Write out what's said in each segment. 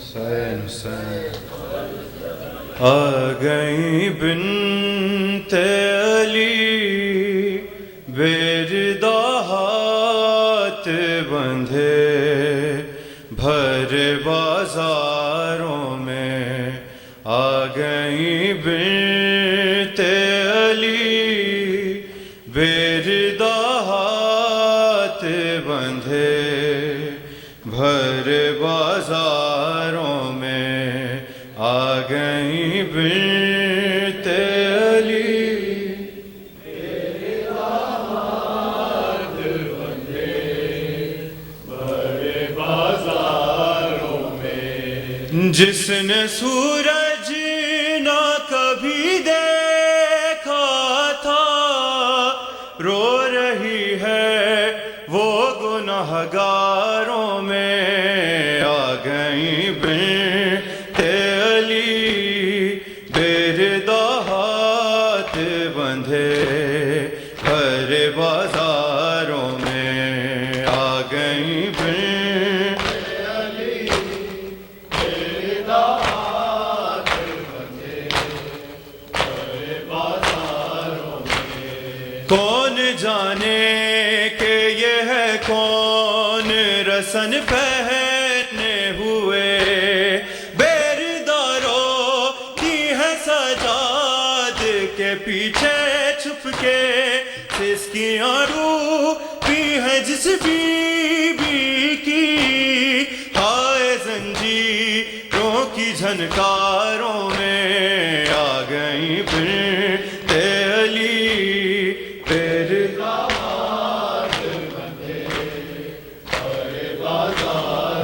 حسین حسین آ گئی بنت علی بیردہ ہاتھ بندھے بھر بازاروں میں آ گئی بنت علی بیردہ ہاتھ بندھے بھر بازاروں میں آ گئی بنت علی جس نے سورج نہ کبھی دیکھا تھا رو رہی ہے وہ گنہگاروں میں آ گئی بنت علی بیردہ ہاتھ بندھے ہر بازاروں میں آ گئی بنت کون جانے کہ یہ ہے کون رسن پہنے ہوئے بیرداروں کی ہے سجاد کے پیچھے چھپ کے سسکیاں ڈوبی ہے جس بی بی کی ہائے زنجیروں کی جھنکاروں میں آ گئی بنت علی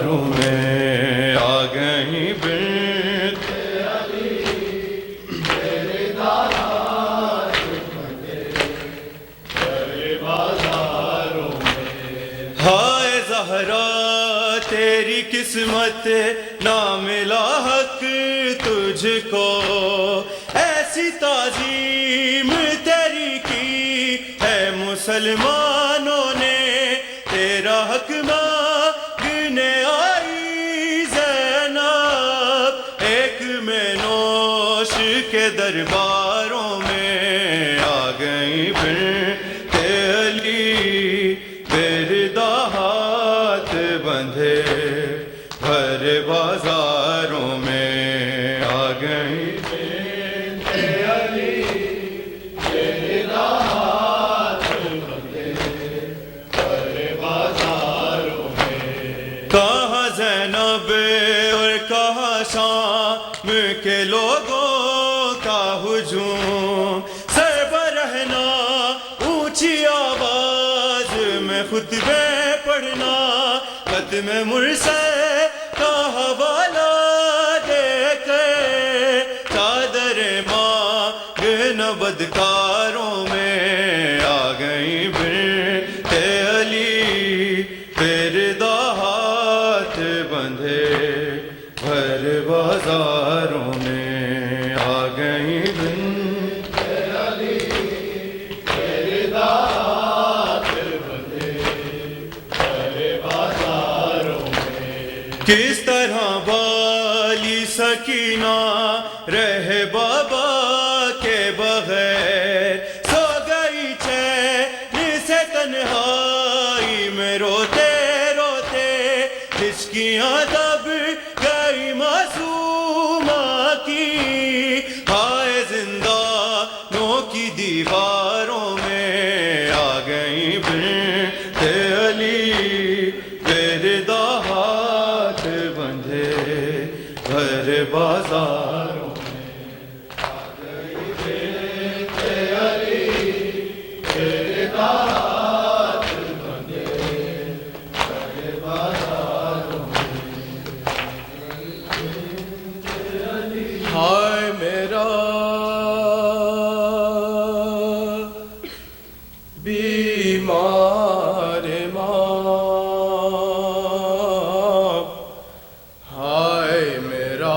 میں آ گئی بنت ہائے زہرا تیری قسمت نہ ملا حق تجھ کو ایسی تعظیم تیری کی ہے مسلمانوں نے تیرا حق مانگنے آئی زینب ایک میں نوش کے درباروں میں آ گئی بنت علی بیردہ ہاتھ بندھے ہر بازاروں میں آ گئی بنت علی بیردہ ہاتھ بندھے ہر بازاروں میں کہاں زینب اور کہاں شام کے لوگوں کا ہجوم سربراہنا اونچی آواز میں خطبے پڑھنا قدم مرسل کا حوالہ دے کے چادر مانگنا بدکاروں میں آ گئی بنت علی بیردہ ہاتھ بندھے ہر بازاروں میں آ گئی بنت علی بیردہ ہاتھ بندھے ہر بازاروں میں کس طرح والی سکینہ رہے بابا کے بغیر سو گئی چین سے تنہائی میں روتے روتے ہچکیاں دب گئی معصومہ کی ہائے زندانوں کی دیواروں میں آ گئی بنت علی بیردہ ہاتھ بندھے ہر بازاروں میں آ گئی بنت علی بیردہ ہاتھ بندھے ہر بازاروں میں ہائے میرا بیمار ماں ہائے میرا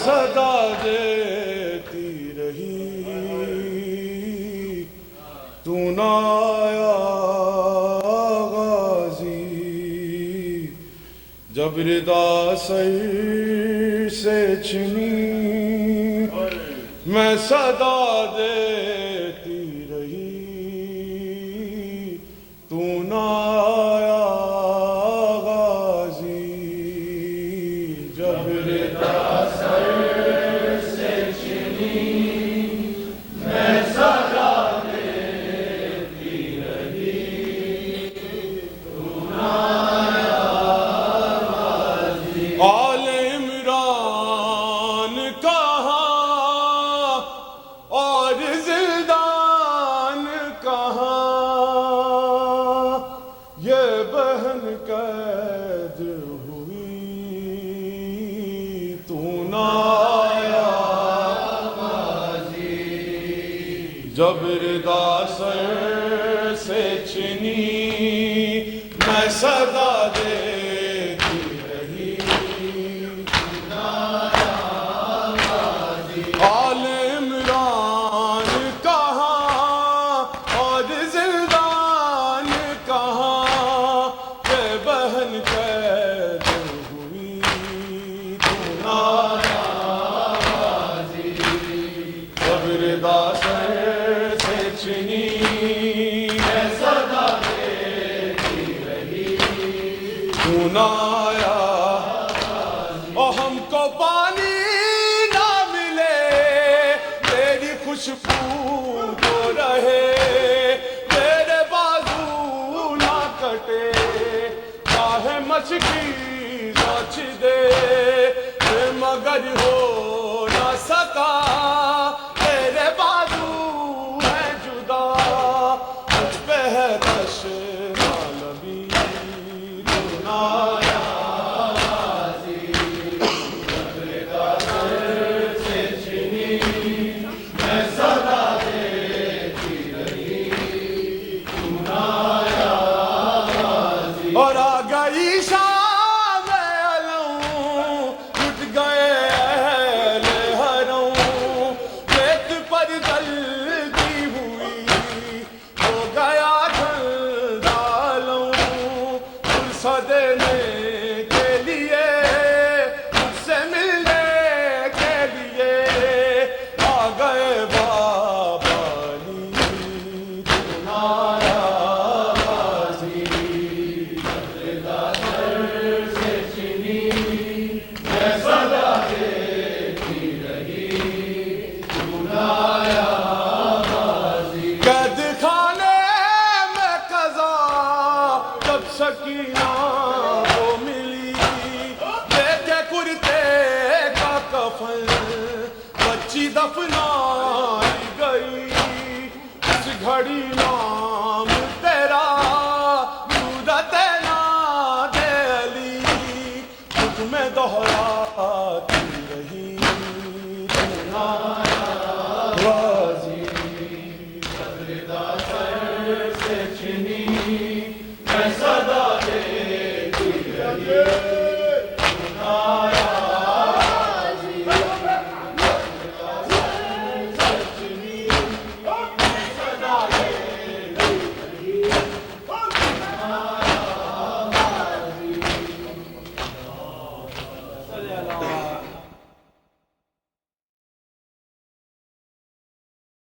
صدا دیتی رہی تو نہ آیا غازی جب ردا سر سے چنی میں صدا دیتی رہی تو نہ آیا غازی جب ردا سر سے چنی میں صدا دیتی رہی تو نہ آیا غازی آل عمران کہاں اور زندان کہاں یہ بہن قید ہوئی تو نہ آیا غازی جب ردا سر سے چنی میں صدا دیتی رہی آل عمران کہاں اور زندان کہاں کہ بہن قید ہوئی تو نہ آیا غازی جب ردا سر سے چنی میں صدا دیتی رہی تو نہ آیا اور ہم کو پانی خوشبو تو رہے تیرے بازو نہ کٹے چاہے مچھلی نوچ دے مگر ہو نہ سکا تیرے بازو ہے جدا مجھ پہ ہے تشنا لبی تو نہ آیا غازی جب ردا سر سے چنی میں صدا دیتی رہی تو نہ آیا غازی اور آ گئی شام علم اٹھ گئے اہل حرم پیٹ پر جلتی ہوئی ہو گیا ٹھنڈا علم پرسہ دینے کے لیے مجھ سے ملنے کے لیے آ گئے بابا علی تو نہ آیا غازی جب ردا سر سے چنی میں صدا دیتی رہی تو نہ آیا غازی قید خانے میں قضا جب سکینہ کو ملی دیکھے کرتے کا کفن بچی دفنائی گئی اس گھڑی نام تیرا صورت ناد علی تجھ میں دہراتی رہی تو نہ آیا غازی جب ردا سر سے چنی میں صدا دیتی رہی تو نہ آیا اللہ